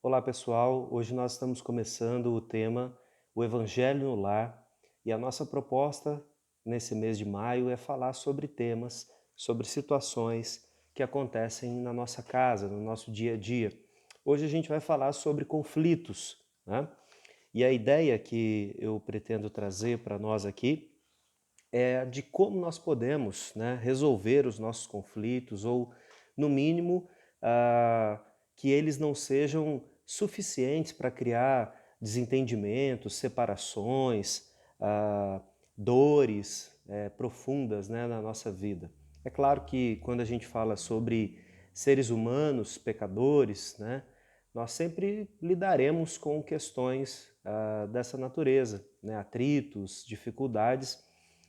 Olá pessoal, hoje nós estamos começando o tema O Evangelho no Lar e a nossa proposta nesse mês de maio é falar sobre temas, sobre situações que acontecem na nossa casa, no nosso dia a dia. Hoje a gente vai falar sobre conflitos, né? E a ideia que eu pretendo trazer para nós aqui é de como nós podemos, né, resolver os nossos conflitos ou, no mínimo, ah, que eles não sejam suficientes para criar desentendimentos, separações, dores profundas, né, na nossa vida. É claro que quando a gente fala sobre seres humanos, pecadores, né, nós sempre lidaremos com questões dessa natureza, né, atritos, dificuldades,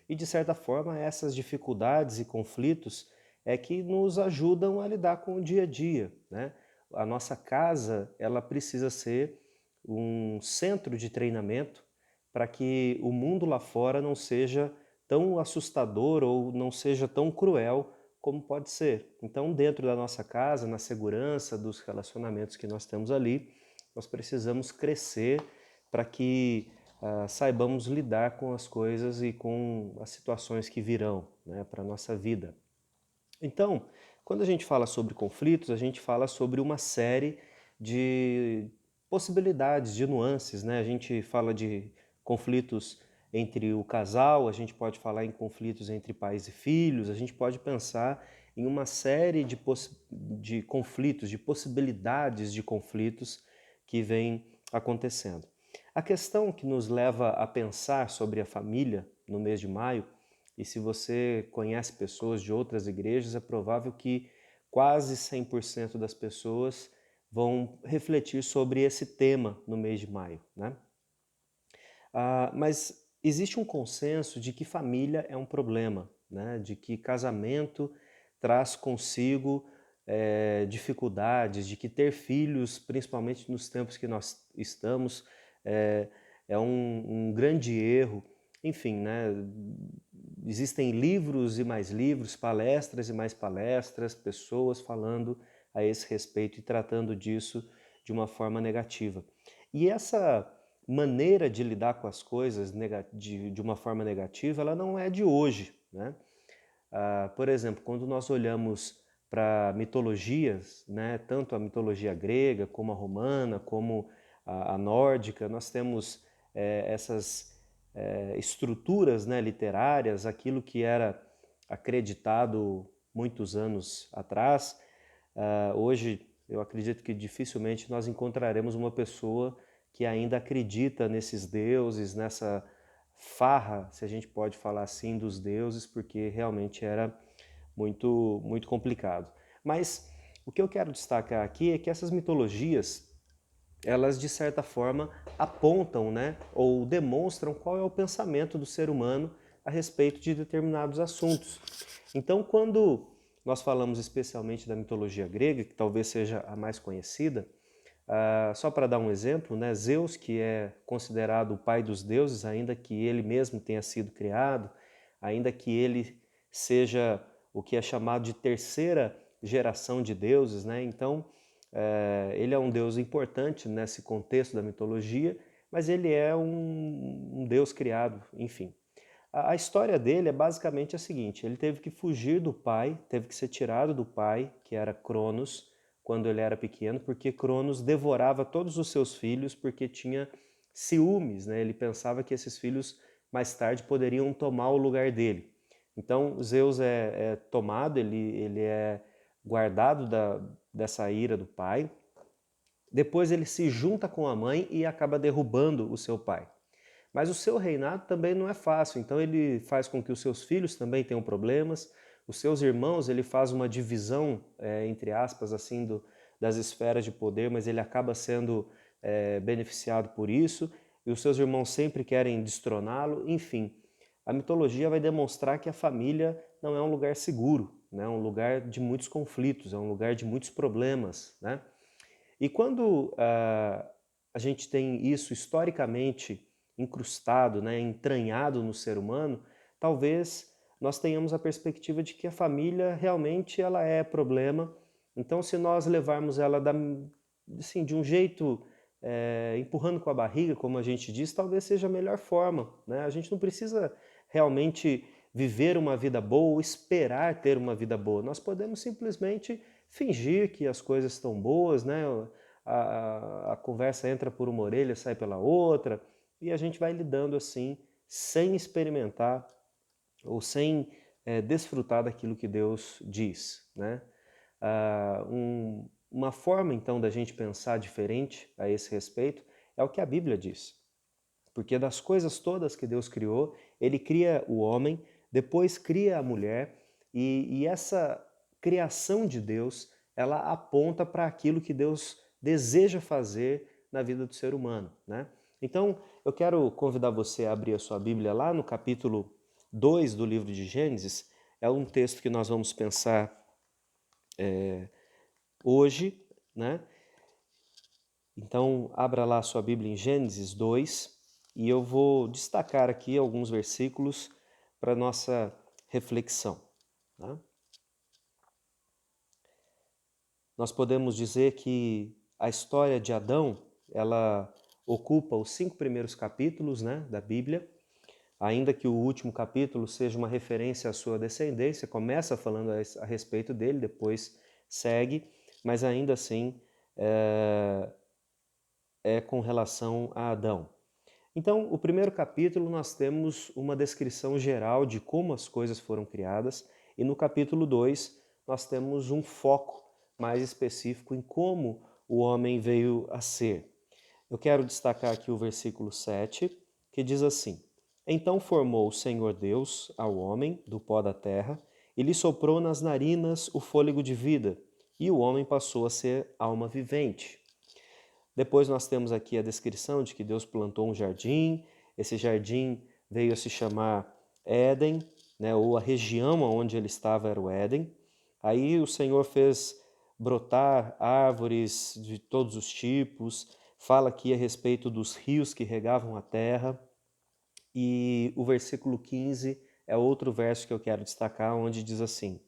e de certa forma essas dificuldades e conflitos é que nos ajudam a lidar com o dia a dia, né? A nossa casa, ela precisa ser um centro de treinamento para que o mundo lá fora não seja tão assustador ou não seja tão cruel como pode ser. Então, dentro da nossa casa, na segurança dos relacionamentos que nós temos ali, nós precisamos crescer para que saibamos lidar com as coisas e com as situações que virão, né, para a nossa vida. Então, quando a gente fala sobre conflitos, a gente fala sobre uma série de possibilidades, de nuances, né? A gente fala de conflitos entre o casal, a gente pode falar em conflitos entre pais e filhos, a gente pode pensar em uma série de conflitos, de possibilidades de conflitos que vêm acontecendo. A questão que nos leva a pensar sobre a família no mês de maio, e se você conhece pessoas de outras igrejas, é provável que quase 100% das pessoas vão refletir sobre esse tema no mês de maio, né? Mas existe um consenso de que família é um problema, né? De que casamento traz consigo dificuldades, de que ter filhos, principalmente nos tempos que nós estamos, é, é um grande erro. Enfim, né? Existem livros e mais livros, palestras e mais palestras, pessoas falando a esse respeito e tratando disso de uma forma negativa. E essa maneira de lidar com as coisas de uma forma negativa, ela não é de hoje, né? Por exemplo, quando nós olhamos para mitologias, né, tanto a mitologia grega, como a romana, como a nórdica, nós temos essas estruturas, né, literárias, aquilo que era acreditado muitos anos atrás. Hoje, eu acredito que dificilmente nós encontraremos uma pessoa que ainda acredita nesses deuses, nessa farra, se a gente pode falar assim, dos deuses, porque realmente era muito complicado. Mas o que eu quero destacar aqui é que essas mitologias, elas de certa forma apontam, né, ou demonstram qual é o pensamento do ser humano a respeito de determinados assuntos. Então, quando nós falamos especialmente da mitologia grega, que talvez seja a mais conhecida, só para dar um exemplo, né, Zeus, que é considerado o pai dos deuses, ainda que ele mesmo tenha sido criado, ainda que ele seja o que é chamado de terceira geração de deuses, né? Então, ele é um deus importante nesse contexto da mitologia, mas ele é um deus criado, enfim. A história dele é basicamente a seguinte: ele teve que fugir do pai, teve que ser tirado do pai, que era Cronos, quando ele era pequeno, porque Cronos devorava todos os seus filhos porque tinha ciúmes, né? Ele pensava que esses filhos mais tarde poderiam tomar o lugar dele. Então Zeus é tomado, ele é guardado dessa ira do pai. Depois ele se junta com a mãe e acaba derrubando o seu pai. Mas o seu reinado também não é fácil, então ele faz com que os seus filhos também tenham problemas, os seus irmãos, ele faz uma divisão, entre aspas, assim, das esferas de poder, mas ele acaba sendo beneficiado por isso, e os seus irmãos sempre querem destroná-lo, enfim. A mitologia vai demonstrar que a família não é um lugar seguro, né? É um lugar de muitos conflitos, é um lugar de muitos problemas, né? E quando a gente tem isso historicamente incrustado, né, entranhado no ser humano, talvez nós tenhamos a perspectiva de que a família realmente ela é problema. Então, se nós levarmos ela assim, de um jeito empurrando com a barriga, como a gente diz, talvez seja a melhor forma, né? A gente não precisa realmente viver uma vida boa ou esperar ter uma vida boa. Nós podemos simplesmente fingir que as coisas estão boas, né? A conversa entra por uma orelha, sai pela outra, e a gente vai lidando assim, sem experimentar ou sem desfrutar daquilo que Deus diz, né? Uma forma então da gente pensar diferente a esse respeito é o que a Bíblia diz. Porque das coisas todas que Deus criou, Ele cria o homem, depois cria a mulher, e essa criação de Deus, ela aponta para aquilo que Deus deseja fazer na vida do ser humano, né? Então, eu quero convidar você a abrir a sua Bíblia lá no capítulo 2 do livro de Gênesis. É um texto que nós vamos pensar hoje, né? Então, abra lá a sua Bíblia em Gênesis 2 e eu vou destacar aqui alguns versículos para nossa reflexão, tá? Nós podemos dizer que a história de Adão, ela ocupa os 5 primeiros capítulos, né, da Bíblia, ainda que o último capítulo seja uma referência à sua descendência, começa falando a respeito dele, depois segue, mas ainda assim é com relação a Adão. Então, o primeiro capítulo nós temos uma descrição geral de como as coisas foram criadas, e no capítulo 2 nós temos um foco mais específico em como o homem veio a ser. Eu quero destacar aqui o versículo 7, que diz assim: Então formou o Senhor Deus ao homem do pó da terra e lhe soprou nas narinas o fôlego de vida, e o homem passou a ser alma vivente. Depois nós temos aqui a descrição de que Deus plantou um jardim, esse jardim veio a se chamar Éden, né, ou a região onde ele estava era o Éden. Aí o Senhor fez brotar árvores de todos os tipos, fala aqui a respeito dos rios que regavam a terra, e o versículo 15 é outro verso que eu quero destacar, onde diz assim: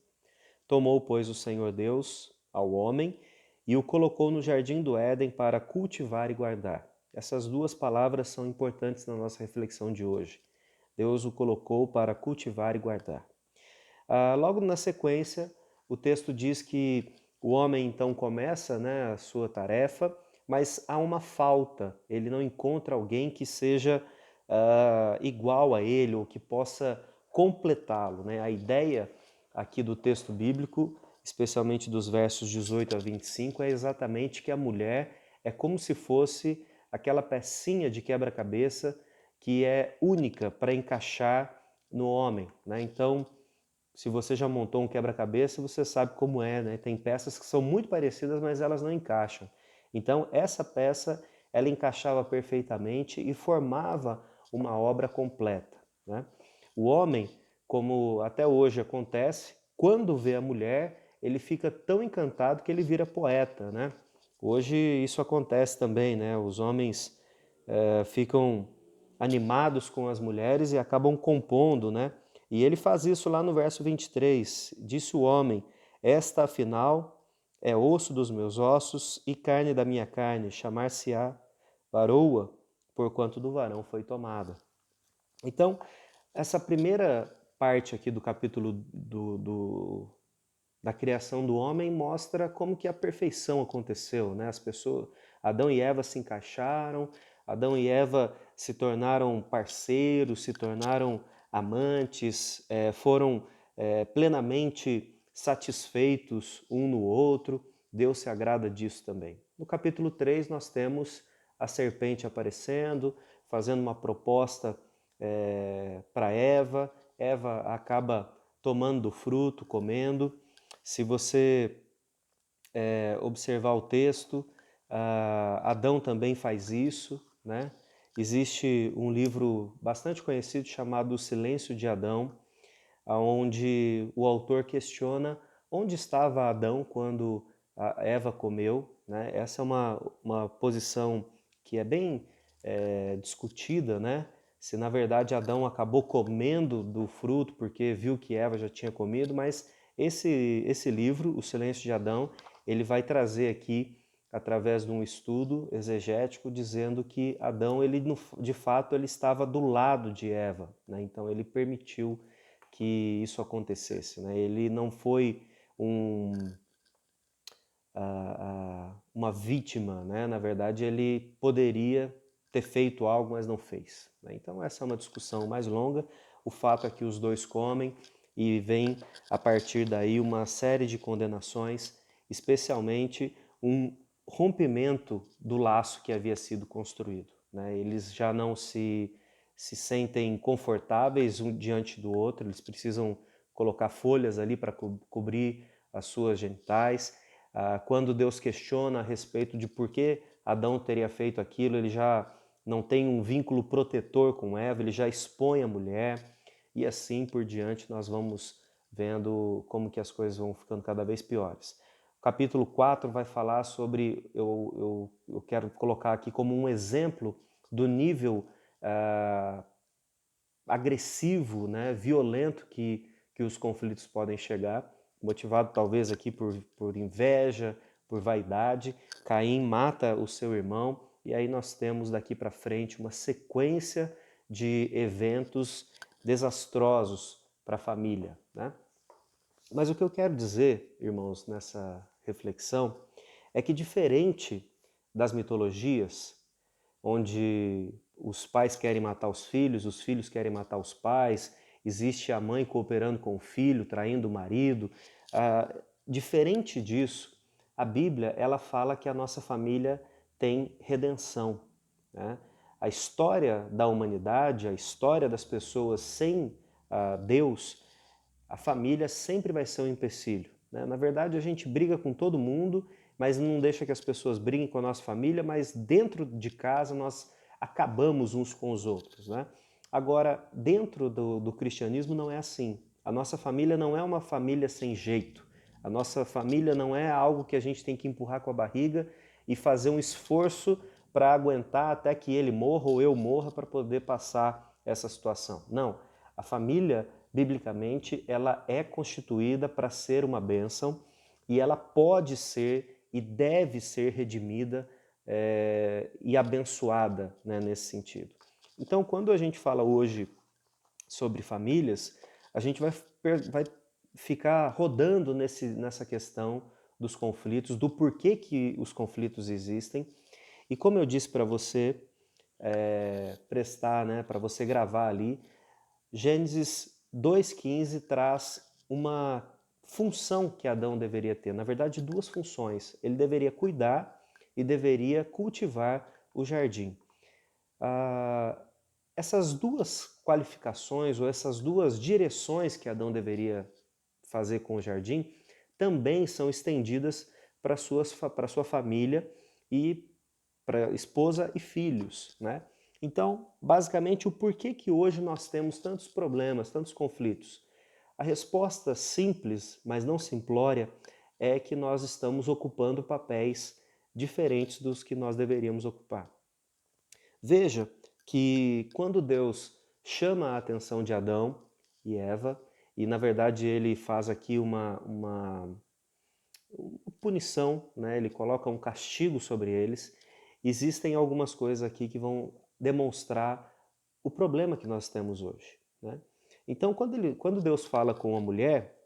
Tomou, pois, o Senhor Deus ao homem e o colocou no jardim do Éden para cultivar e guardar. Essas duas palavras são importantes na nossa reflexão de hoje. Deus o colocou para cultivar e guardar. Logo na sequência, o texto diz que o homem então começa, né, a sua tarefa, mas há uma falta. Ele não encontra alguém que seja igual a ele ou que possa completá-lo, né? A ideia aqui do texto bíblico, especialmente dos versos 18 a 25, é exatamente que a mulher é como se fosse aquela pecinha de quebra-cabeça que é única para encaixar no homem, né? Então, se você já montou um quebra-cabeça, você sabe como é, né? Tem peças que são muito parecidas, mas elas não encaixam. Então, essa peça, ela encaixava perfeitamente e formava uma obra completa, né? O homem, como até hoje acontece, quando vê a mulher, ele fica tão encantado que ele vira poeta, né? Hoje isso acontece também, né? Os homens ficam animados com as mulheres e acabam compondo, né? E ele faz isso lá no verso 23. Disse o homem: Esta afinal é osso dos meus ossos e carne da minha carne, chamar-se-á varoa, porquanto do varão foi tomada. Então, essa primeira parte aqui do capítulo da criação do homem mostra como que a perfeição aconteceu, né? As pessoas, Adão e Eva se encaixaram, Adão e Eva se tornaram parceiros, se tornaram amantes, foram plenamente satisfeitos um no outro. Deus se agrada disso também. No capítulo 3 nós temos a serpente aparecendo, fazendo uma proposta para Eva. Eva acaba tomando do fruto, comendo. Se você observar o texto, Adão também faz isso, né? Existe um livro bastante conhecido chamado O Silêncio de Adão, onde o autor questiona onde estava Adão quando a Eva comeu, né? Essa é uma posição que é bem discutida, né? Se na verdade Adão acabou comendo do fruto porque viu que Eva já tinha comido, mas esse livro, O Silêncio de Adão, ele vai trazer aqui através de um estudo exegético, dizendo que Adão, ele, de fato, ele estava do lado de Eva, né? Então ele permitiu que isso acontecesse, né? Ele não foi um, uma vítima, né? Na verdade, ele poderia ter feito algo, mas não fez, né? Então essa é uma discussão mais longa. O fato é que os dois comem e vem a partir daí uma série de condenações, especialmente um rompimento do laço que havia sido construído, né? Eles já não se sentem confortáveis um diante do outro, eles precisam colocar folhas ali para cobrir as suas genitais. Quando Deus questiona a respeito de por que Adão teria feito aquilo, ele já não tem um vínculo protetor com Eva, ele já expõe a mulher, e assim por diante nós vamos vendo como que as coisas vão ficando cada vez piores. O capítulo 4 vai falar sobre, eu quero colocar aqui como um exemplo do nível agressivo, né, violento que os conflitos podem chegar, motivado talvez aqui por inveja, por vaidade. Caim mata o seu irmão e aí nós temos daqui para frente uma sequência de eventos desastrosos para a família, né? Mas o que eu quero dizer, irmãos, nessa reflexão, é que diferente das mitologias, onde os pais querem matar os filhos querem matar os pais, existe a mãe cooperando com o filho, traindo o marido. Diferente disso, a Bíblia ela fala que a nossa família tem redenção, né? A história da humanidade, a história das pessoas sem Deus, a família sempre vai ser um empecilho, né? Na verdade, a gente briga com todo mundo, mas não deixa que as pessoas briguem com a nossa família, mas dentro de casa nós acabamos uns com os outros, né? Agora, dentro do cristianismo não é assim. A nossa família não é uma família sem jeito. A nossa família não é algo que a gente tem que empurrar com a barriga e fazer um esforço para aguentar até que ele morra ou eu morra para poder passar essa situação. Não. A família, biblicamente, ela é constituída para ser uma bênção e ela pode ser e deve ser redimida e abençoada, né, nesse sentido. Então, quando a gente fala hoje sobre famílias, a gente vai ficar rodando nessa questão dos conflitos, do porquê que os conflitos existem. E como eu disse para você prestar, né, para você gravar ali, Gênesis 2,15 traz uma função que Adão deveria ter. Na verdade, duas funções. Ele deveria cuidar e deveria cultivar o jardim. Essas duas qualificações ou essas duas direções que Adão deveria fazer com o jardim também são estendidas para a sua família e para esposa e filhos, né? Então, basicamente, o porquê que hoje nós temos tantos problemas, tantos conflitos? A resposta simples, mas não simplória, é que nós estamos ocupando papéis diferentes dos que nós deveríamos ocupar. Veja que quando Deus chama a atenção de Adão e Eva, e na verdade ele faz aqui uma punição, né? Ele coloca um castigo sobre eles, existem algumas coisas aqui que vão demonstrar o problema que nós temos hoje, né? Então, quando Deus fala com a mulher,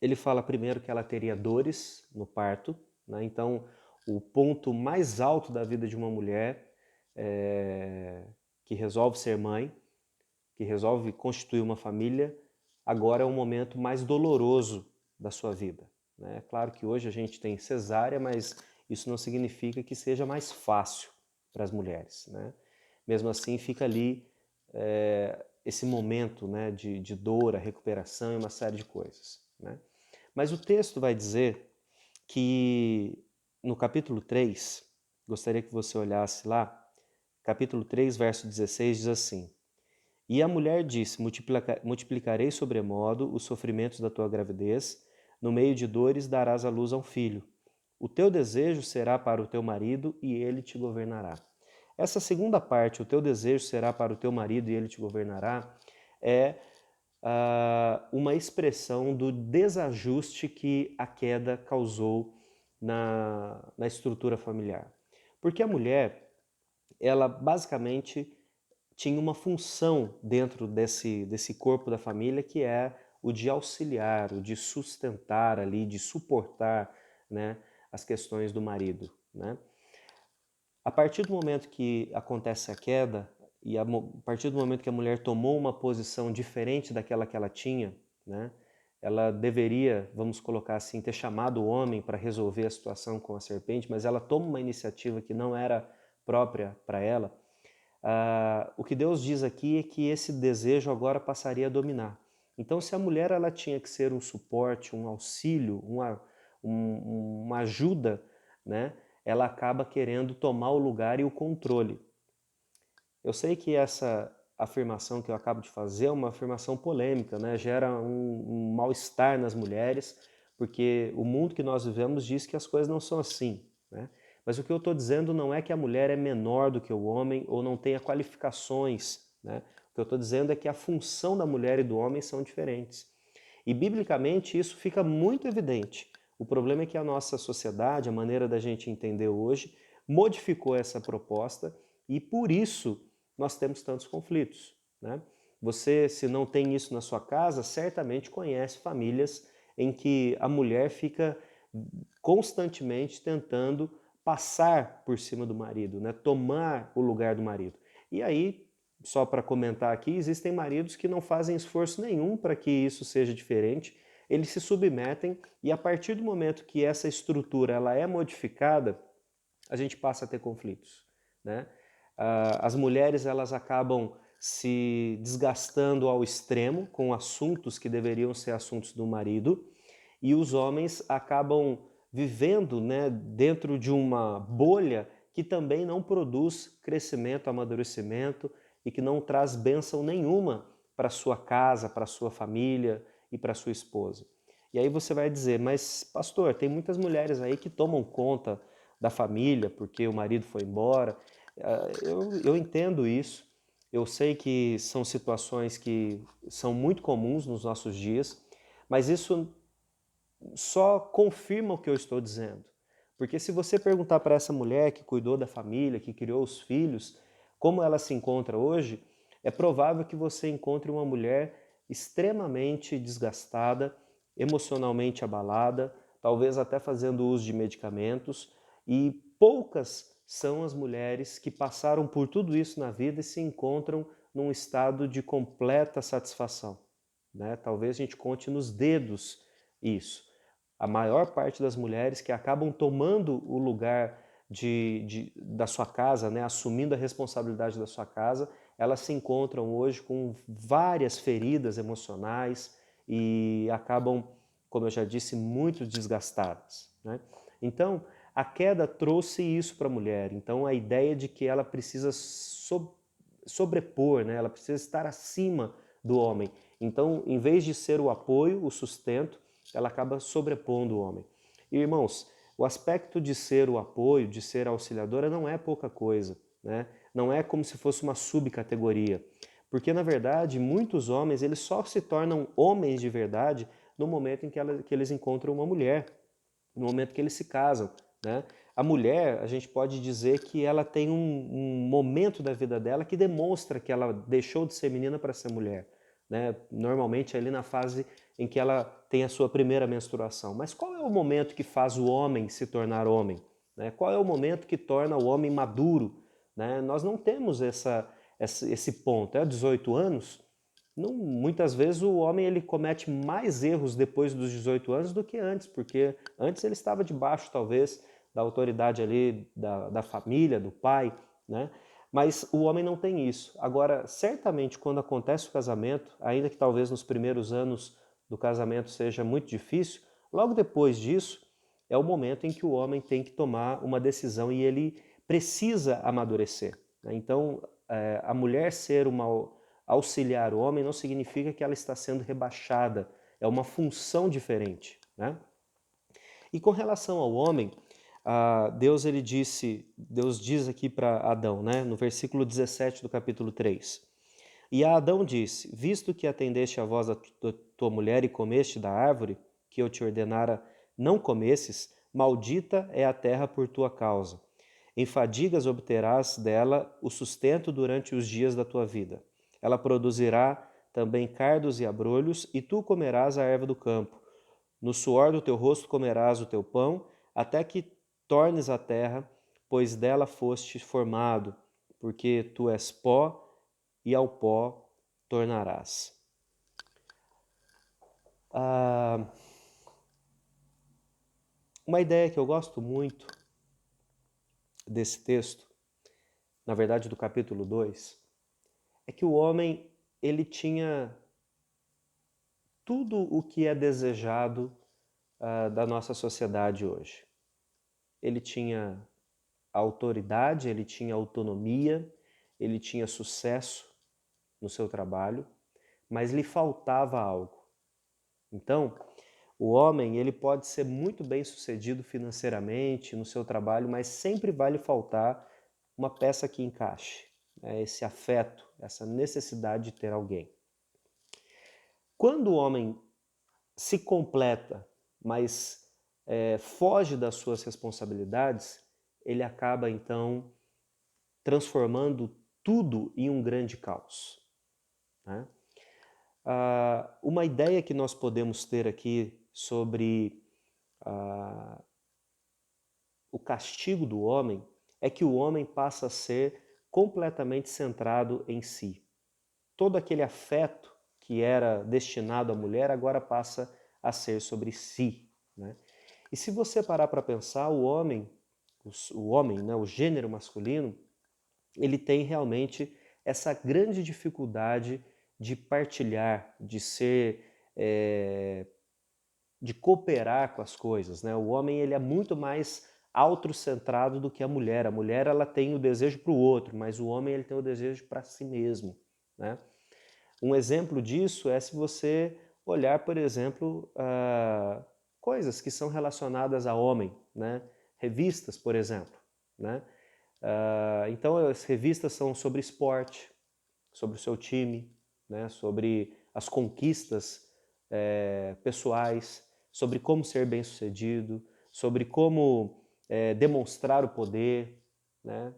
ele fala primeiro que ela teria dores no parto, né? Então, o ponto mais alto da vida de uma mulher que resolve ser mãe, que resolve constituir uma família, agora é o momento mais doloroso da sua vida, né? É claro que hoje a gente tem cesárea, mas isso não significa que seja mais fácil para as mulheres, né? Mesmo assim, fica ali esse momento, né, de dor, a recuperação e uma série de coisas, né? Mas o texto vai dizer que no capítulo 3, gostaria que você olhasse lá, capítulo 3, verso 16, diz assim: E a mulher disse: Multiplicarei sobremodo os sofrimentos da tua gravidez, no meio de dores darás à luz a um filho. O teu desejo será para o teu marido e ele te governará. Essa segunda parte, o teu desejo será para o teu marido e ele te governará, é uma expressão do desajuste que a queda causou na estrutura familiar? Porque a mulher, ela basicamente tinha uma função dentro desse corpo da família que é o de auxiliar, o de sustentar ali, de suportar, né, as questões do marido, né? A partir do momento que acontece a queda e a partir do momento que a mulher tomou uma posição diferente daquela que ela tinha, né, ela deveria, vamos colocar assim, ter chamado o homem para resolver a situação com a serpente, mas ela toma uma iniciativa que não era própria para ela. O que Deus diz aqui é que esse desejo agora passaria a dominar. Então, se a mulher ela tinha que ser um suporte, um auxílio, uma ajuda, né, ela acaba querendo tomar o lugar e o controle. Eu sei que essa afirmação que eu acabo de fazer é uma afirmação polêmica, né, gera um mal-estar nas mulheres, porque o mundo que nós vivemos diz que as coisas não são assim, né? Mas o que eu estou dizendo não é que a mulher é menor do que o homem ou não tenha qualificações, né? O que eu estou dizendo é que a função da mulher e do homem são diferentes. E biblicamente isso fica muito evidente. O problema é que a nossa sociedade, a maneira da gente entender hoje, modificou essa proposta e por isso nós temos tantos conflitos, né? Você, se não tem isso na sua casa, certamente conhece famílias em que a mulher fica constantemente tentando passar por cima do marido, né? Tomar o lugar do marido. E aí, só para comentar aqui, existem maridos que não fazem esforço nenhum para que isso seja diferente, eles se submetem e a partir do momento que essa estrutura ela é modificada, a gente passa a ter conflitos, né? As mulheres elas acabam se desgastando ao extremo com assuntos que deveriam ser assuntos do marido e os homens acabam vivendo, né, dentro de uma bolha que também não produz crescimento, amadurecimento e que não traz bênção nenhuma para sua casa, para sua família e para sua esposa. E aí você vai dizer, mas pastor, tem muitas mulheres aí que tomam conta da família porque o marido foi embora. Eu entendo isso, eu sei que são situações que são muito comuns nos nossos dias, mas isso só confirma o que eu estou dizendo. Porque se você perguntar para essa mulher que cuidou da família, que criou os filhos, como ela se encontra hoje, é provável que você encontre uma mulher extremamente desgastada, emocionalmente abalada, talvez até fazendo uso de medicamentos, e poucas são as mulheres que passaram por tudo isso na vida e se encontram num estado de completa satisfação, né? Talvez a gente conte nos dedos isso. A maior parte das mulheres que acabam tomando o lugar da sua casa, né, assumindo a responsabilidade da sua casa, elas se encontram hoje com várias feridas emocionais e acabam, como eu já disse, muito desgastadas, né? Então, a queda trouxe isso para a mulher. Então, a ideia de que ela precisa sobrepor, né, ela precisa estar acima do homem. Então, em vez de ser o apoio, o sustento, ela acaba sobrepondo o homem. E, irmãos, o aspecto de ser o apoio, de ser auxiliadora, não é pouca coisa, né? Não é como se fosse uma subcategoria. Porque, na verdade, muitos homens eles só se tornam homens de verdade no momento em que eles encontram uma mulher, no momento que eles se casam, né? A mulher, a gente pode dizer que ela tem um momento da vida dela que demonstra que ela deixou de ser menina para ser mulher, né? Normalmente é ali na fase em que ela tem a sua primeira menstruação. Mas qual é o momento que faz o homem se tornar homem, né? Qual é o momento que torna o homem maduro, né? Nós não temos esse ponto. É 18 anos? Não, muitas vezes o homem ele comete mais erros depois dos 18 anos do que antes, porque antes ele estava debaixo, talvez, da autoridade ali da família, do pai, né? Mas o homem não tem isso. Agora, certamente, quando acontece o casamento, ainda que talvez nos primeiros anos do casamento seja muito difícil, logo depois disso é o momento em que o homem tem que tomar uma decisão e ele precisa amadurecer, né? Então, a mulher ser uma auxiliar o homem não significa que ela está sendo rebaixada, é uma função diferente, né? E com relação ao homem, Deus diz aqui para Adão, né, no versículo 17 do capítulo 3. E a Adão disse: Visto que atendeste a voz da tua mulher e comeste da árvore que eu te ordenara não comesses, Maldita é a terra por tua causa. Em fadigas obterás dela o sustento durante os dias da tua vida. Ela produzirá também cardos e abrolhos, e tu comerás a erva do campo. No suor do teu rosto comerás o teu pão, até que tornes a terra, pois dela foste formado, porque tu és pó, e ao pó tornarás. Uma ideia que eu gosto muito desse texto, na verdade do capítulo 2, é que o homem ele tinha tudo o que é desejado da nossa sociedade hoje. Ele tinha autoridade, ele tinha autonomia, ele tinha sucesso no seu trabalho, mas lhe faltava algo. Então, o homem ele pode ser muito bem sucedido financeiramente no seu trabalho, mas sempre vai lhe faltar uma peça que encaixe, né? Esse afeto, essa necessidade de ter alguém. Quando o homem se completa, mas foge das suas responsabilidades, ele acaba então transformando tudo em um grande caos, né? Uma ideia que nós podemos ter aqui sobre o castigo do homem é que o homem passa a ser completamente centrado em si. Todo aquele afeto que era destinado à mulher agora passa a ser sobre si, né? E se você parar para pensar, o homem, né, o gênero masculino, ele tem realmente essa grande dificuldade de partilhar, de ser, de cooperar com as coisas, né? O homem ele é muito mais autocentrado do que a mulher. A mulher ela tem o desejo para o outro, mas o homem ele tem o desejo para si mesmo, né? Um exemplo disso é se você olhar, por exemplo, coisas que são relacionadas a homem, né? Revistas, por exemplo, né? Então as revistas são sobre esporte, sobre o seu time, né? Sobre as conquistas pessoais, sobre como ser bem-sucedido, sobre como demonstrar o poder, né?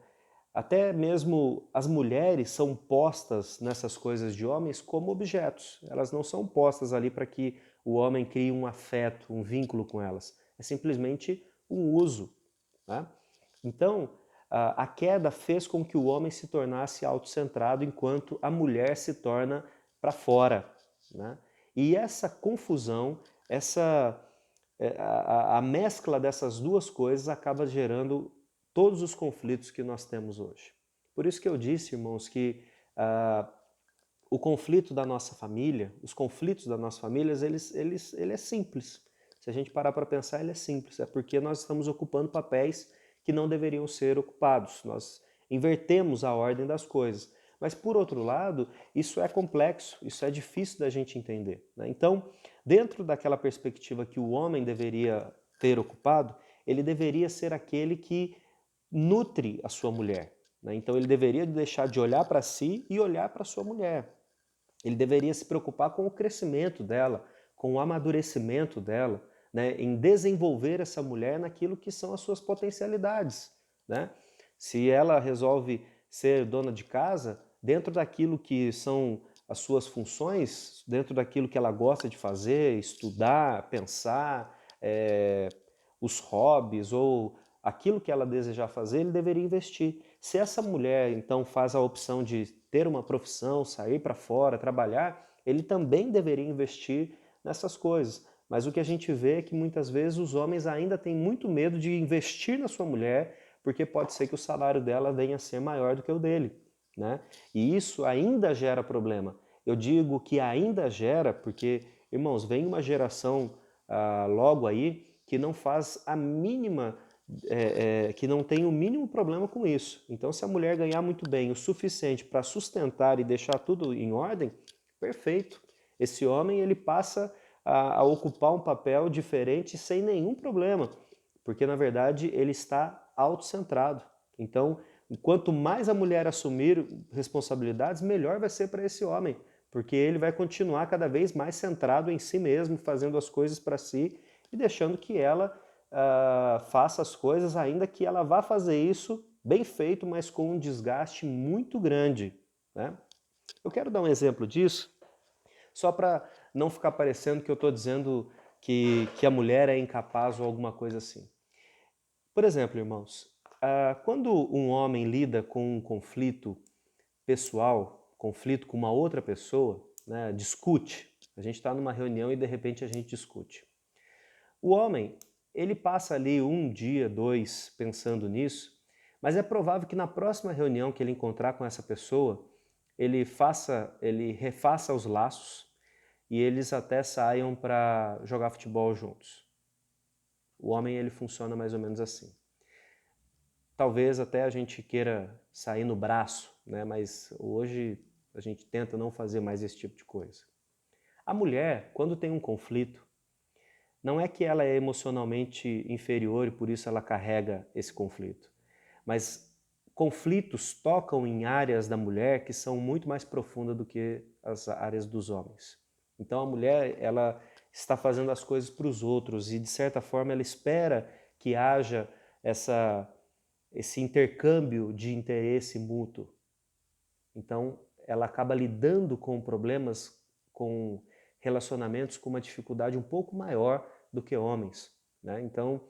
Até mesmo as mulheres são postas nessas coisas de homens como objetos. Elas não são postas ali para que o homem crie um afeto, um vínculo com elas. É simplesmente um uso, né? Então, a queda fez com que o homem se tornasse autocentrado, enquanto a mulher se torna para fora, né? E essa confusão, a mescla dessas duas coisas acaba gerando todos os conflitos que nós temos hoje. Por isso que eu disse, irmãos, que o conflito da nossa família, os conflitos da nossa família, ele é simples. Se a gente parar para pensar, ele é simples. É porque nós estamos ocupando papéis que não deveriam ser ocupados. Nós invertemos a ordem das coisas. Mas, por outro lado, isso é complexo, isso é difícil da gente entender, né? Então, dentro daquela perspectiva que o homem deveria ter ocupado, ele deveria ser aquele que nutre a sua mulher, né? Então, ele deveria deixar de olhar para si e olhar para a sua mulher. Ele deveria se preocupar com o crescimento dela, com o amadurecimento dela, né? Em desenvolver essa mulher naquilo que são as suas potencialidades, né? Se ela resolve ser dona de casa, dentro daquilo que são as suas funções, dentro daquilo que ela gosta de fazer, estudar, pensar, os hobbies ou aquilo que ela desejar fazer, ele deveria investir. Se essa mulher então faz a opção de ter uma profissão, sair para fora, trabalhar, ele também deveria investir nessas coisas. Mas o que a gente vê é que muitas vezes os homens ainda têm muito medo de investir na sua mulher, porque pode ser que o salário dela venha a ser maior do que o dele, né? E isso ainda gera problema. Eu digo que ainda gera porque, irmãos, vem uma geração logo aí que não faz a mínima, que não tem o mínimo problema com isso. Então, se a mulher ganhar muito bem, o suficiente para sustentar e deixar tudo em ordem, perfeito. Esse homem ele passa a ocupar um papel diferente sem nenhum problema, porque na verdade ele está autocentrado. Então, quanto mais a mulher assumir responsabilidades, melhor vai ser para esse homem, porque ele vai continuar cada vez mais centrado em si mesmo, fazendo as coisas para si e deixando que ela faça as coisas, ainda que ela vá fazer isso bem feito, mas com um desgaste muito grande, né? Eu quero dar um exemplo disso, só para não ficar parecendo que eu estou dizendo que a mulher é incapaz ou alguma coisa assim. Por exemplo, irmãos, quando um homem lida com um conflito pessoal, conflito com uma outra pessoa, né, discute, a gente está numa reunião e de repente a gente discute. O homem, ele passa ali um dia, dois, pensando nisso, mas é provável que na próxima reunião que ele encontrar com essa pessoa, ele refaça os laços e eles até saiam para jogar futebol juntos. O homem, ele funciona mais ou menos assim. Talvez até a gente queira sair no braço, né? Mas hoje a gente tenta não fazer mais esse tipo de coisa. A mulher, quando tem um conflito, não é que ela é emocionalmente inferior e por isso ela carrega esse conflito, mas conflitos tocam em áreas da mulher que são muito mais profundas do que as áreas dos homens. Então a mulher, ela está fazendo as coisas para os outros e de certa forma ela espera que haja esse intercâmbio de interesse mútuo. Então ela acaba lidando com problemas, com relacionamentos com uma dificuldade um pouco maior do que homens, né? Então,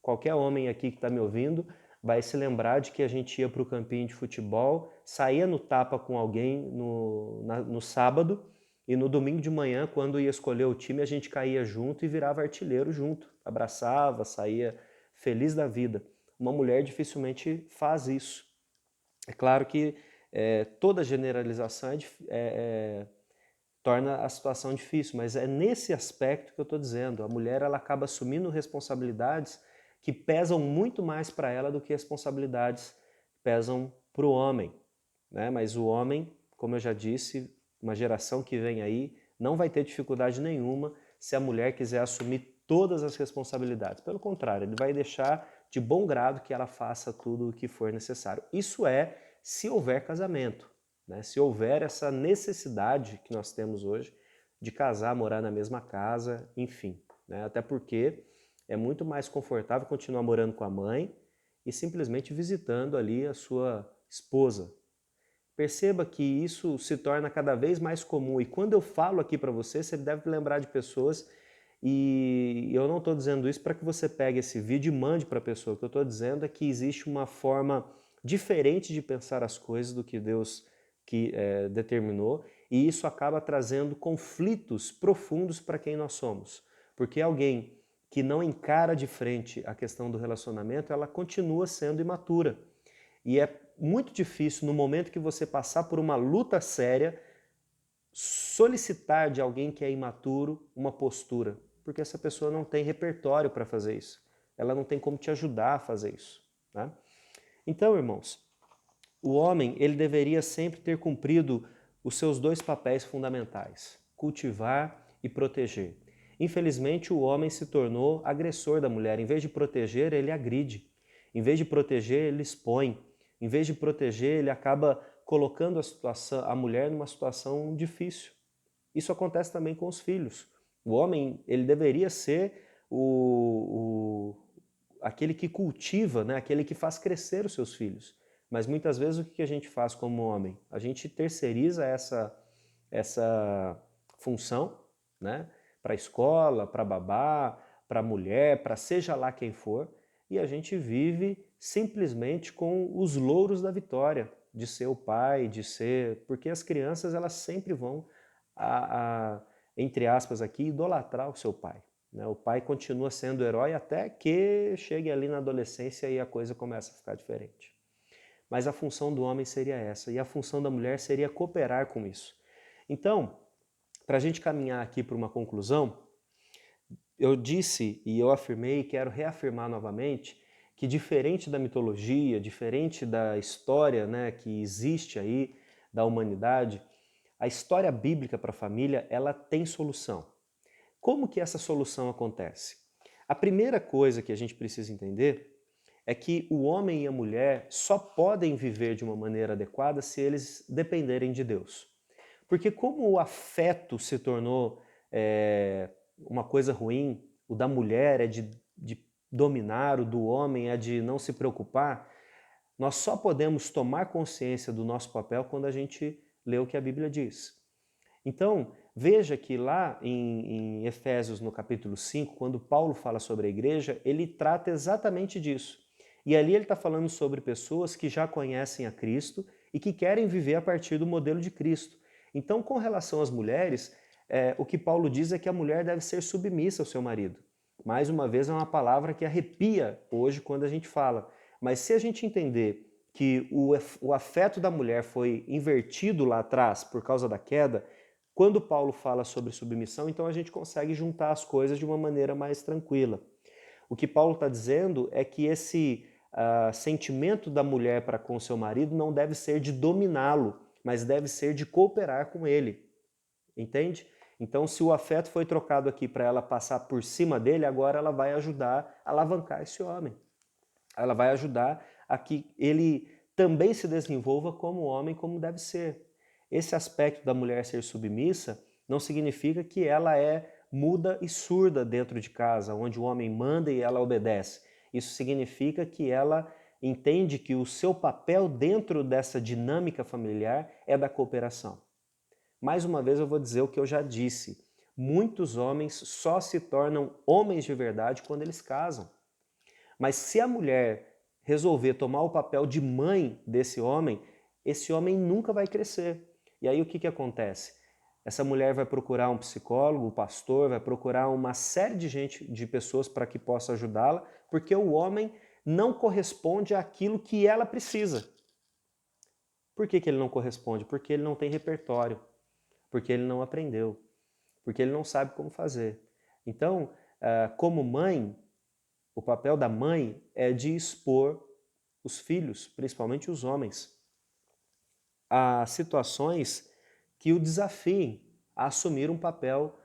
qualquer homem aqui que está me ouvindo vai se lembrar de que a gente ia para o campinho de futebol, saía no tapa com alguém no sábado e no domingo de manhã, quando ia escolher o time, a gente caía junto e virava artilheiro junto, abraçava, saía feliz da vida. Uma mulher dificilmente faz isso. É claro que toda generalização torna a situação difícil, mas é nesse aspecto que eu estou dizendo. A mulher, ela acaba assumindo responsabilidades que pesam muito mais para ela do que responsabilidades pesam para o homem, né? Mas o homem, como eu já disse, uma geração que vem aí não vai ter dificuldade nenhuma se a mulher quiser assumir todas as responsabilidades. Pelo contrário, ele vai deixar de bom grado que ela faça tudo o que for necessário. Isso é se houver casamento, né? Se houver essa necessidade que nós temos hoje de casar, morar na mesma casa, enfim, né? Até porque é muito mais confortável continuar morando com a mãe e simplesmente visitando ali a sua esposa. Perceba que isso se torna cada vez mais comum e quando eu falo aqui para você, você deve lembrar de pessoas e eu não estou dizendo isso para que você pegue esse vídeo e mande para a pessoa. O que eu estou dizendo é que existe uma forma diferente de pensar as coisas do que Deus determinou e isso acaba trazendo conflitos profundos para quem nós somos. Porque alguém que não encara de frente a questão do relacionamento, ela continua sendo imatura. E é muito difícil, no momento que você passar por uma luta séria, solicitar de alguém que é imaturo uma postura, porque essa pessoa não tem repertório para fazer isso. Ela não tem como te ajudar a fazer isso, né? Então, irmãos, o homem, ele deveria sempre ter cumprido os seus dois papéis fundamentais, cultivar e proteger. Infelizmente, o homem se tornou agressor da mulher. Em vez de proteger, ele agride. Em vez de proteger, ele expõe. Em vez de proteger, ele acaba colocando a mulher numa situação difícil. Isso acontece também com os filhos. O homem, ele deveria ser aquele que cultiva, né? Aquele que faz crescer os seus filhos. Mas muitas vezes o que a gente faz como homem? A gente terceiriza essa função, né? Para a escola, para babá, para a mulher, para seja lá quem for, e a gente vive simplesmente com os louros da vitória, de ser o pai, de ser... Porque as crianças, elas sempre vão, entre aspas aqui, idolatrar o seu pai. Né? O pai continua sendo o herói até que chegue ali na adolescência e a coisa começa a ficar diferente. Mas a função do homem seria essa, e a função da mulher seria cooperar com isso. Então, para a gente caminhar aqui para uma conclusão, eu disse e eu afirmei e quero reafirmar novamente que diferente da mitologia, diferente da história, né, que existe aí da humanidade, a história bíblica para a família, ela tem solução. Como que essa solução acontece? A primeira coisa que a gente precisa entender é que o homem e a mulher só podem viver de uma maneira adequada se eles dependerem de Deus. Porque como o afeto se tornou uma coisa ruim, o da mulher é de de dominar, o do homem é de não se preocupar, nós só podemos tomar consciência do nosso papel quando a gente lê o que a Bíblia diz. Então, veja que lá em Efésios, no capítulo 5, quando Paulo fala sobre a igreja, ele trata exatamente disso. E ali ele está falando sobre pessoas que já conhecem a Cristo e que querem viver a partir do modelo de Cristo. Então, com relação às mulheres, o que Paulo diz é que a mulher deve ser submissa ao seu marido. Mais uma vez, é uma palavra que arrepia hoje quando a gente fala. Mas se a gente entender que o afeto da mulher foi invertido lá atrás por causa da queda, quando Paulo fala sobre submissão, então a gente consegue juntar as coisas de uma maneira mais tranquila. O que Paulo está dizendo é que esse sentimento da mulher para com seu marido não deve ser de dominá-lo, mas deve ser de cooperar com ele. Entende? Então, se o afeto foi trocado aqui para ela passar por cima dele, agora ela vai ajudar a alavancar esse homem. Ela vai ajudar a que ele também se desenvolva como homem, como deve ser. Esse aspecto da mulher ser submissa não significa que ela é muda e surda dentro de casa, onde o homem manda e ela obedece. Isso significa que ela entende que o seu papel dentro dessa dinâmica familiar é da cooperação. Mais uma vez eu vou dizer o que eu já disse. Muitos homens só se tornam homens de verdade quando eles casam. Mas se a mulher resolver tomar o papel de mãe desse homem, esse homem nunca vai crescer. E aí o que acontece? Essa mulher vai procurar um psicólogo, um pastor, vai procurar uma série de gente, de pessoas para que possa ajudá-la, porque o homem não corresponde àquilo que ela precisa. Por que ele não corresponde? Porque ele não tem repertório, porque ele não aprendeu, porque ele não sabe como fazer. Então, como mãe, o papel da mãe é de expor os filhos, principalmente os homens, a situações que o desafiem a assumir um papel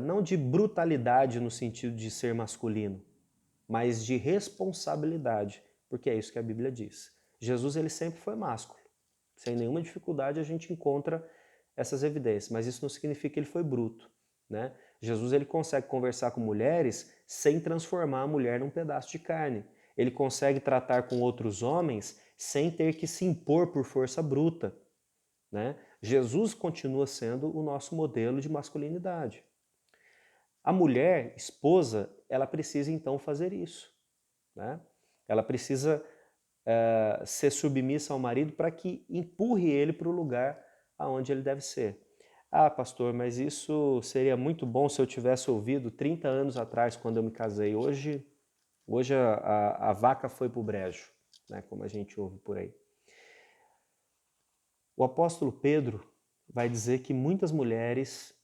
não de brutalidade no sentido de ser masculino, mas de responsabilidade, porque é isso que a Bíblia diz. Jesus ele sempre foi másculo. Sem nenhuma dificuldade a gente encontra essas evidências, mas isso não significa que ele foi bruto, né? Jesus ele consegue conversar com mulheres sem transformar a mulher num pedaço de carne. Ele consegue tratar com outros homens sem ter que se impor por força bruta, né? Jesus continua sendo o nosso modelo de masculinidade. A mulher, esposa, ela precisa então fazer isso, né? Ela precisa ser submissa ao marido para que empurre ele para o lugar aonde ele deve ser. Ah, pastor, mas isso seria muito bom se eu tivesse ouvido 30 anos atrás, quando eu me casei. Hoje a vaca foi para o brejo, né, como a gente ouve por aí. O apóstolo Pedro vai dizer que muitas mulheres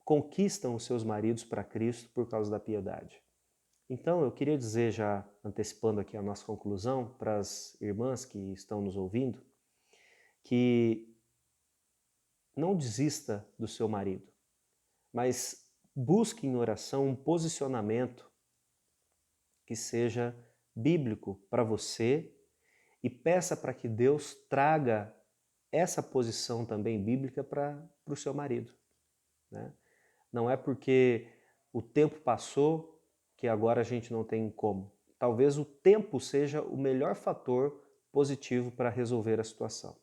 conquistam os seus maridos para Cristo por causa da piedade. Então, eu queria dizer, já antecipando aqui a nossa conclusão, para as irmãs que estão nos ouvindo, que não desista do seu marido, mas busque em oração um posicionamento que seja bíblico para você e peça para que Deus traga essa posição também bíblica para o seu marido, né? Não é porque o tempo passou que agora a gente não tem como. Talvez o tempo seja o melhor fator positivo para resolver a situação.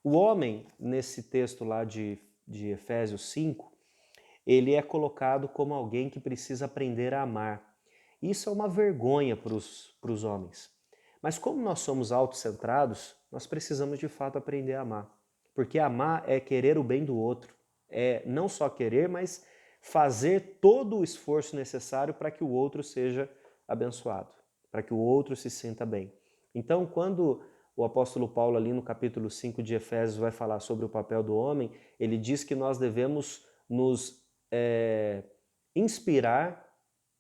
O homem, nesse texto lá de Efésios 5, ele é colocado como alguém que precisa aprender a amar. Isso é uma vergonha para os homens. Mas como nós somos autocentrados, nós precisamos de fato aprender a amar. Porque amar é querer o bem do outro. É não só querer, mas fazer todo o esforço necessário para que o outro seja abençoado, para que o outro se sinta bem. Então, quando o apóstolo Paulo ali no capítulo 5 de Efésios vai falar sobre o papel do homem, ele diz que nós devemos nos inspirar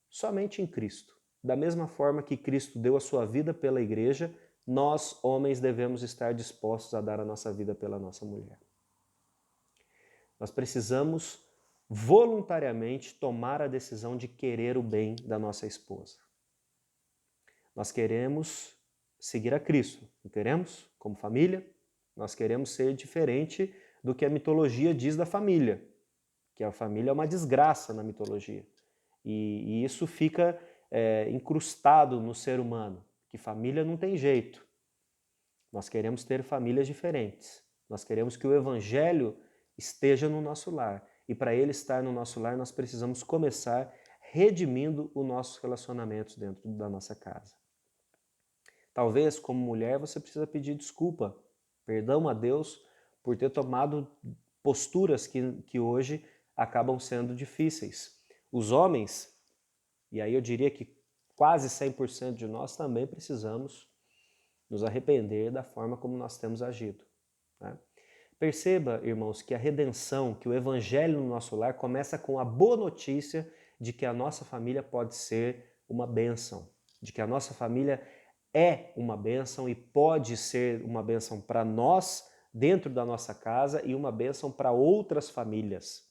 somente em Cristo. Da mesma forma que Cristo deu a sua vida pela igreja, nós, homens, devemos estar dispostos a dar a nossa vida pela nossa mulher. Nós precisamos voluntariamente tomar a decisão de querer o bem da nossa esposa. Nós queremos seguir a Cristo, não queremos? Como família, nós queremos ser diferente do que a mitologia diz da família, que a família é uma desgraça na mitologia. E isso fica incrustado no ser humano, que família não tem jeito. Nós queremos ter famílias diferentes. Nós queremos que o Evangelho esteja no nosso lar. E para ele estar no nosso lar, nós precisamos começar redimindo os nossos relacionamentos dentro da nossa casa. Talvez, como mulher, você precisa pedir desculpa, perdão a Deus por ter tomado posturas que hoje acabam sendo difíceis. Os homens, e aí eu diria que quase 100% de nós também precisamos nos arrepender da forma como nós temos agido. Né? Perceba, irmãos, que a redenção, que o evangelho no nosso lar começa com a boa notícia de que a nossa família pode ser uma bênção, de que a nossa família é uma bênção e pode ser uma bênção para nós dentro da nossa casa e uma bênção para outras famílias.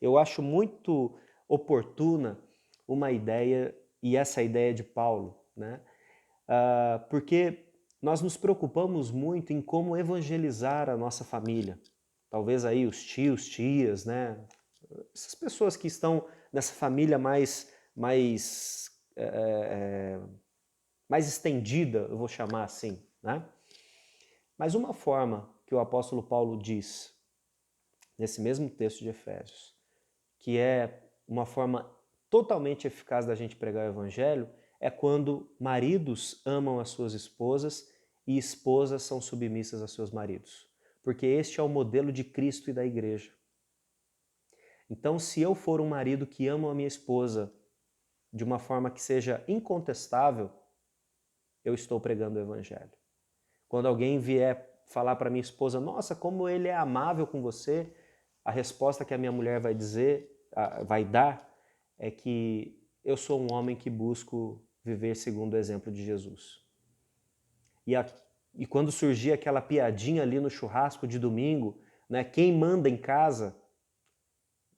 Eu acho muito oportuna uma ideia, e essa ideia de Paulo, né? Porque nós nos preocupamos muito em como evangelizar a nossa família. Talvez aí os tios, tias, né? Essas pessoas que estão nessa família mais estendida, eu vou chamar assim, né? Mas uma forma que o apóstolo Paulo diz, nesse mesmo texto de Efésios, que é uma forma totalmente eficaz da gente pregar o evangelho, é quando maridos amam as suas esposas e esposas são submissas a seus maridos. Porque este é o modelo de Cristo e da igreja. Então, se eu for um marido que ama a minha esposa de uma forma que seja incontestável, eu estou pregando o evangelho. Quando alguém vier falar para minha esposa, nossa, como ele é amável com você, a resposta que a minha mulher vai dizer, vai dar, é que eu sou um homem que busco viver segundo o exemplo de Jesus. E quando surgir aquela piadinha ali no churrasco de domingo, né, quem manda em casa,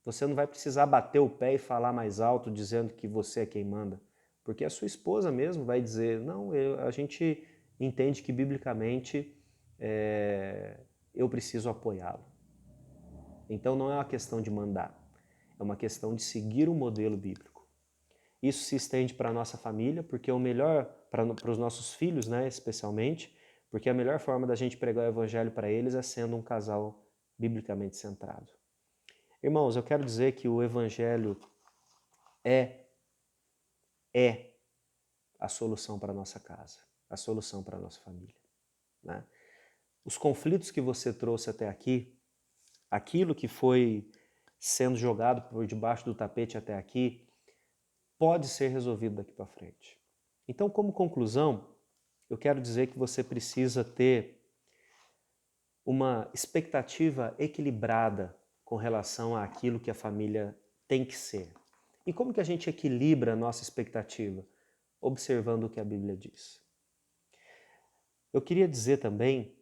você não vai precisar bater o pé e falar mais alto dizendo que você é quem manda, porque a sua esposa mesmo vai dizer, não, a gente entende que biblicamente eu preciso apoiá-lo. Então não é uma questão de mandar, é uma questão de seguir o modelo bíblico. Isso se estende para a nossa família, porque o melhor, para os nossos filhos, né, especialmente, porque a melhor forma da gente pregar o evangelho para eles é sendo um casal biblicamente centrado. Irmãos, eu quero dizer que o evangelho é a solução para a nossa casa, a solução para a nossa família. Né? Os conflitos que você trouxe até aqui, aquilo que foi sendo jogado por debaixo do tapete até aqui, pode ser resolvido daqui para frente. Então, como conclusão, eu quero dizer que você precisa ter uma expectativa equilibrada com relação àquilo que a família tem que ser. E como que a gente equilibra a nossa expectativa? Observando o que a Bíblia diz. Eu queria dizer também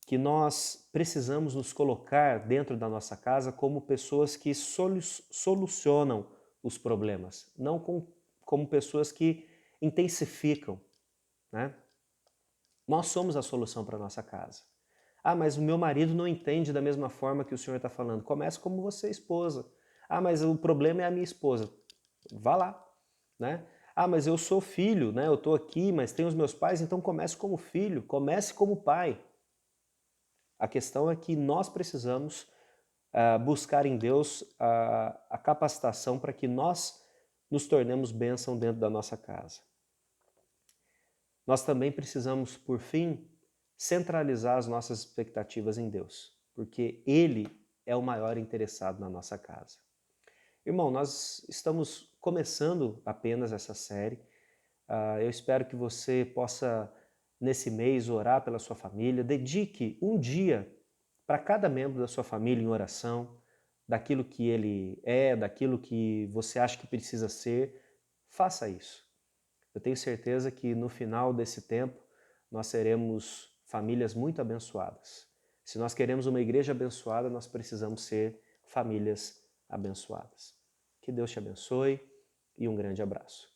que nós precisamos nos colocar dentro da nossa casa como pessoas que solucionam os problemas, não como pessoas que intensificam. Né? Nós somos a solução para a nossa casa. Ah, mas o meu marido não entende da mesma forma que o senhor está falando. Comece como você, esposa. Ah, mas o problema é a minha esposa. Vá lá. Né? Ah, mas eu sou filho, né? Eu estou aqui, mas tenho os meus pais, então comece como filho, comece como pai. A questão é que nós precisamos buscar em Deus a capacitação para que nós nos tornemos bênção dentro da nossa casa. Nós também precisamos, por fim, centralizar as nossas expectativas em Deus, porque Ele é o maior interessado na nossa casa. Irmão, nós estamos começando apenas essa série. Eu espero que você possa, nesse mês, orar pela sua família. Dedique um dia para cada membro da sua família em oração, daquilo que ele é, daquilo que você acha que precisa ser. Faça isso. Eu tenho certeza que no final desse tempo nós seremos famílias muito abençoadas. Se nós queremos uma igreja abençoada, nós precisamos ser famílias abençoadas. Que Deus te abençoe e um grande abraço.